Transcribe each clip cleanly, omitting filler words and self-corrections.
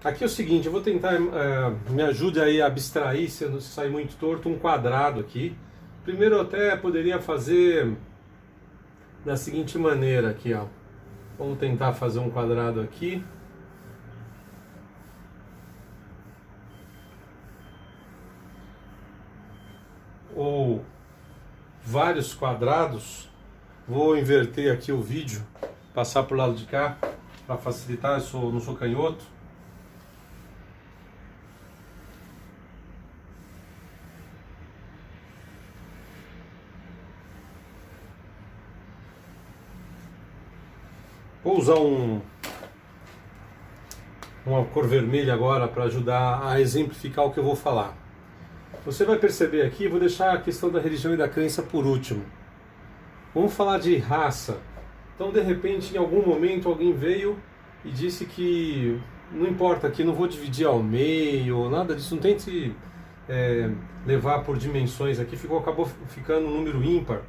Aqui é o seguinte, eu vou tentar, me ajude aí a abstrair, se eu não sair muito torto, um quadrado aqui. Primeiro eu até poderia fazer da seguinte maneira aqui, ó. Vamos tentar fazer um quadrado aqui. Ou vários quadrados. Vou inverter aqui o vídeo, passar para o lado de cá, para facilitar, não sou canhoto. Vou usar uma cor vermelha agora para ajudar a exemplificar o que eu vou falar. Você vai perceber aqui, vou deixar a questão da religião e da crença por último. Vamos falar de raça. Então, de repente, em algum momento, alguém veio e disse que não importa, que não vou dividir ao meio, nada disso, não tente levar por dimensões aqui, acabou ficando um número ímpar.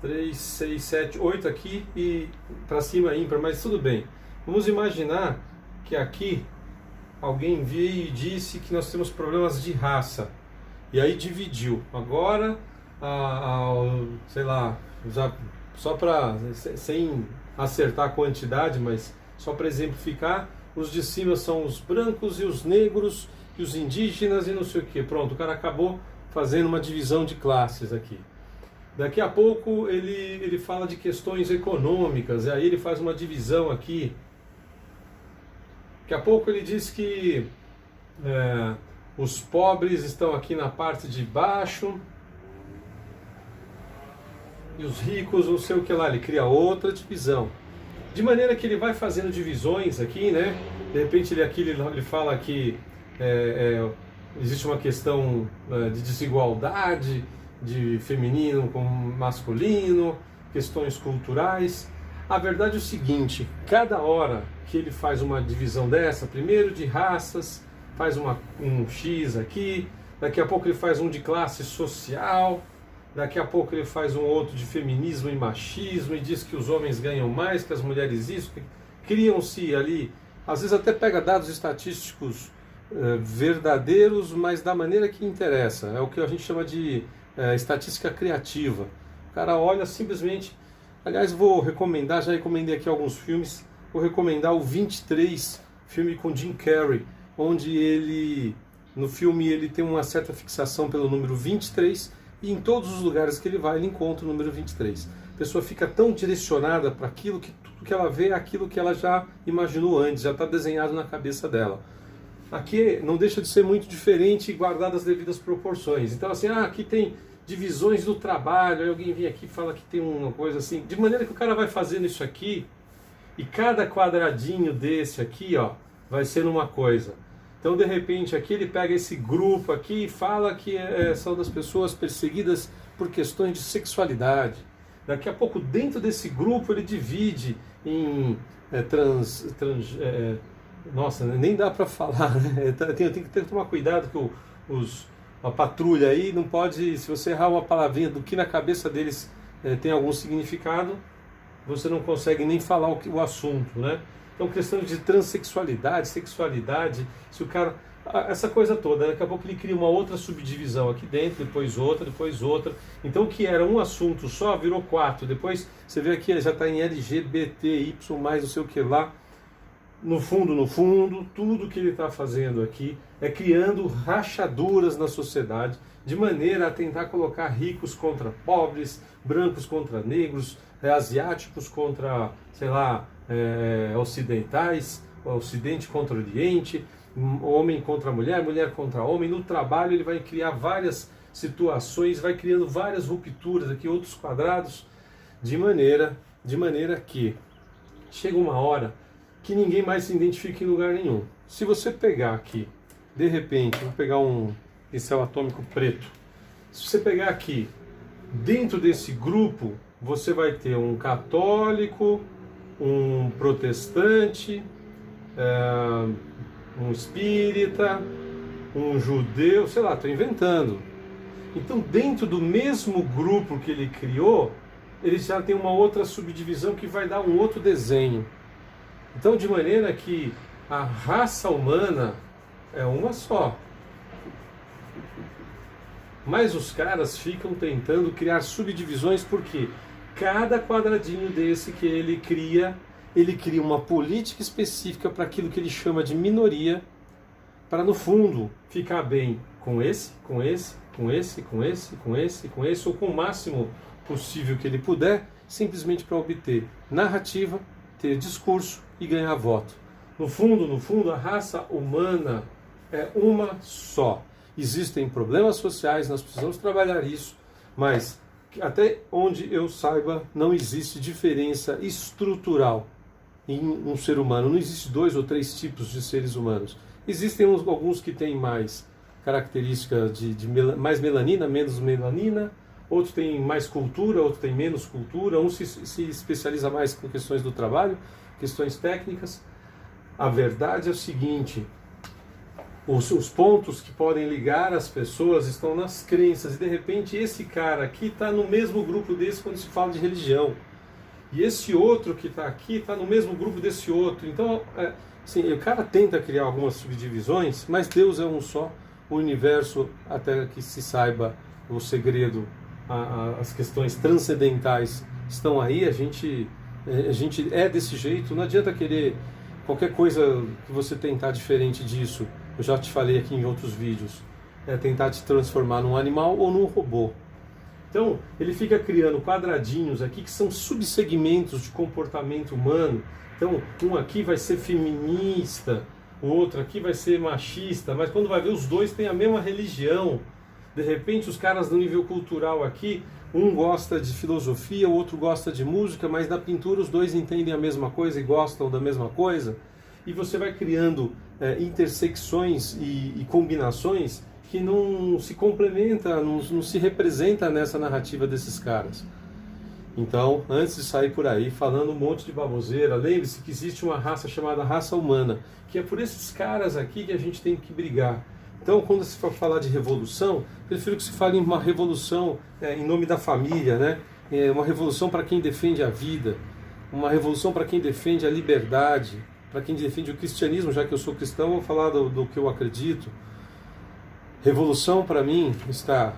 3, 6, 7, 8 aqui e para cima ímpar, mas tudo bem. Vamos imaginar que aqui alguém veio e disse que nós temos problemas de raça. E aí dividiu. Agora, sei lá, só para, sem acertar a quantidade, mas só para exemplificar, os de cima são os brancos e os negros e os indígenas e não sei o que. Pronto, o cara acabou fazendo uma divisão de classes aqui. Daqui a pouco ele fala de questões econômicas, e aí ele faz uma divisão aqui. Daqui a pouco ele diz que os pobres estão aqui na parte de baixo e os ricos não sei o que lá, ele cria outra divisão. De maneira que ele vai fazendo divisões aqui, né? De repente ele fala que existe uma questão de desigualdade, de feminino com masculino, questões culturais. A verdade é o seguinte, cada hora que ele faz uma divisão dessa, primeiro de raças, faz um X aqui, daqui a pouco ele faz um de classe social, daqui a pouco ele faz um outro de feminismo e machismo e diz que os homens ganham mais, que as mulheres isso, criam-se ali, às vezes até pega dados estatísticos verdadeiros, mas da maneira que interessa, é o que a gente chama de estatística criativa. O cara olha simplesmente. Aliás, vou recomendar, já recomendei aqui alguns filmes, vou recomendar o 23, filme com Jim Carrey, onde no filme ele tem uma certa fixação pelo número 23 e em todos os lugares que ele vai ele encontra o número 23. A pessoa fica tão direcionada para aquilo que tudo que ela vê é aquilo que ela já imaginou antes, já está desenhado na cabeça dela. Aqui não deixa de ser muito diferente, guardado as devidas proporções. Então assim, aqui tem divisões do trabalho, aí alguém vem aqui e fala que tem uma coisa assim, de maneira que o cara vai fazendo isso aqui, e cada quadradinho desse aqui, ó, vai ser uma coisa. Então de repente aqui ele pega esse grupo aqui e fala que são das pessoas perseguidas por questões de sexualidade. Daqui a pouco dentro desse grupo ele divide em nossa, nem dá para falar, né? Tem que tomar cuidado que a patrulha aí não pode, se você errar uma palavrinha do que na cabeça deles tem algum significado, você não consegue nem falar o assunto, né? Então questão de transexualidade, sexualidade, se o cara, essa coisa toda, daqui a pouco ele cria uma outra subdivisão aqui dentro, depois outra, então o que era um assunto só virou 4, depois você vê aqui, ele já está em LGBTY, mais não sei o que lá. No fundo, tudo que ele está fazendo aqui é criando rachaduras na sociedade, de maneira a tentar colocar ricos contra pobres, brancos contra negros, asiáticos contra, sei lá, ocidentais, ocidente contra oriente, homem contra mulher, mulher contra homem. No trabalho ele vai criar várias situações, vai criando várias rupturas aqui, outros quadrados, de maneira que chega uma hora que ninguém mais se identifica em lugar nenhum. Se você pegar aqui, de repente, vou pegar um pincel atômico preto, se você pegar aqui, dentro desse grupo, você vai ter um católico, um protestante, um espírita, um judeu, sei lá, estou inventando. Então, dentro do mesmo grupo que ele criou, ele já tem uma outra subdivisão que vai dar um outro desenho. Então, de maneira que a raça humana é uma só. Mas os caras ficam tentando criar subdivisões porque cada quadradinho desse que ele cria uma política específica para aquilo que ele chama de minoria, para no fundo ficar bem com esse, com esse, com esse, com esse, com esse, com esse, ou com o máximo possível que ele puder, simplesmente para obter narrativa, ter discurso e ganhar voto. No fundo, a raça humana é uma só. Existem problemas sociais, nós precisamos trabalhar isso, mas até onde eu saiba, não existe diferença estrutural em um ser humano. Não existe 2 ou 3 tipos de seres humanos. Existem alguns que têm mais característica mais melanina, menos melanina, outros têm mais cultura, outros têm menos cultura, um se especializa mais com questões do trabalho, questões técnicas. A verdade é o seguinte: os pontos que podem ligar as pessoas estão nas crenças, e de repente esse cara aqui está no mesmo grupo desse quando se fala de religião, e esse outro que está aqui está no mesmo grupo desse outro. Então, assim, o cara tenta criar algumas subdivisões, mas Deus é um só, o universo, até que se saiba o segredo, as questões transcendentais estão aí, a gente é desse jeito, não adianta querer qualquer coisa que você tentar diferente disso. Eu já te falei aqui em outros vídeos, tentar te transformar num animal ou num robô. Então, ele fica criando quadradinhos aqui que são subsegmentos de comportamento humano. Então, um aqui vai ser feminista, o outro aqui vai ser machista, mas quando vai ver, os dois têm a mesma religião. De repente, os caras no nível cultural aqui, um gosta de filosofia, o outro gosta de música, mas na pintura os dois entendem a mesma coisa e gostam da mesma coisa. E você vai criando intersecções e combinações que não se complementa, não se representa nessa narrativa desses caras. Então, antes de sair por aí falando um monte de baboseira, lembre-se que existe uma raça chamada raça humana, que é por esses caras aqui que a gente tem que brigar. Então, quando se for falar de revolução, prefiro que se fale em uma revolução em nome da família, né? Uma revolução para quem defende a vida, uma revolução para quem defende a liberdade, para quem defende o cristianismo. Já que eu sou cristão, vou falar do que eu acredito. Revolução, para mim, está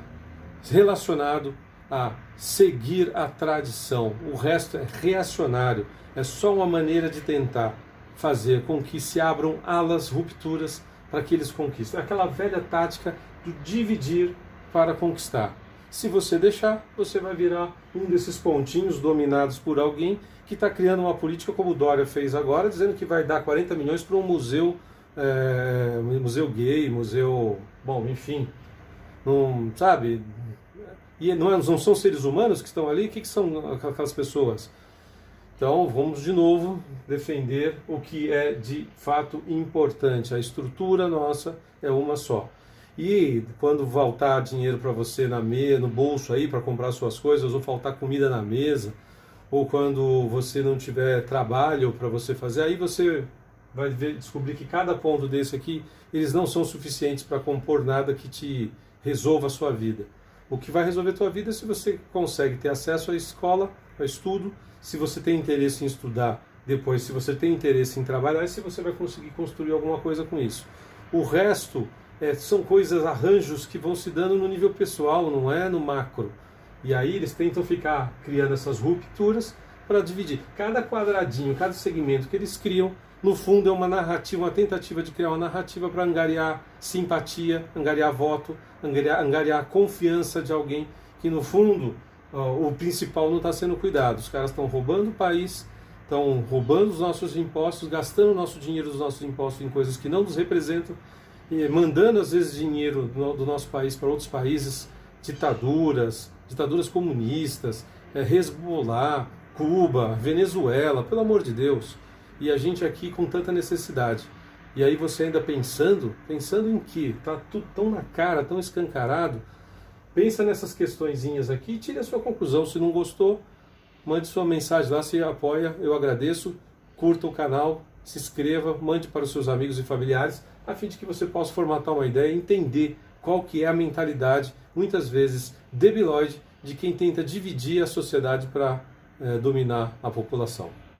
relacionado a seguir a tradição. O resto é reacionário. É só uma maneira de tentar fazer com que se abram alas, rupturas, para que eles conquistem. É aquela velha tática do dividir para conquistar. Se você deixar, você vai virar um desses pontinhos dominados por alguém que está criando uma política como o Dória fez agora, dizendo que vai dar 40 milhões para um museu, museu gay, museu... Bom, enfim, não, sabe? E não são seres humanos que estão ali? O que são aquelas pessoas? Então, vamos de novo defender o que é de fato importante. A estrutura nossa é uma só. E quando faltar dinheiro para você no bolso aí para comprar suas coisas, ou faltar comida na mesa, ou quando você não tiver trabalho para você fazer, aí você vai descobrir que cada ponto desse aqui, eles não são suficientes para compor nada que te resolva a sua vida. O que vai resolver a tua vida é se você consegue ter acesso à escola, ao estudo, se você tem interesse em estudar, depois se você tem interesse em trabalhar, e se você vai conseguir construir alguma coisa com isso. O resto são coisas, arranjos que vão se dando no nível pessoal, não é no macro. E aí eles tentam ficar criando essas rupturas para dividir. Cada quadradinho, cada segmento que eles criam, no fundo é uma narrativa, uma tentativa de criar uma narrativa para angariar simpatia, angariar voto, angariar confiança de alguém que no fundo o principal não está sendo cuidado. Os caras estão roubando o país, estão roubando os nossos impostos, gastando o nosso dinheiro dos nossos impostos em coisas que não nos representam, e mandando às vezes dinheiro do nosso país para outros países, ditaduras comunistas, Hezbollah, Cuba, Venezuela, pelo amor de Deus. E a gente aqui com tanta necessidade. E aí você ainda pensando em que está tudo tão na cara, tão escancarado. Pensa nessas questõezinhas aqui e tire a sua conclusão. Se não gostou, mande sua mensagem lá, se apoia, eu agradeço. Curta o canal, se inscreva, mande para os seus amigos e familiares, a fim de que você possa formatar uma ideia e entender qual que é a mentalidade, muitas vezes debilóide, de quem tenta dividir a sociedade para dominar a população.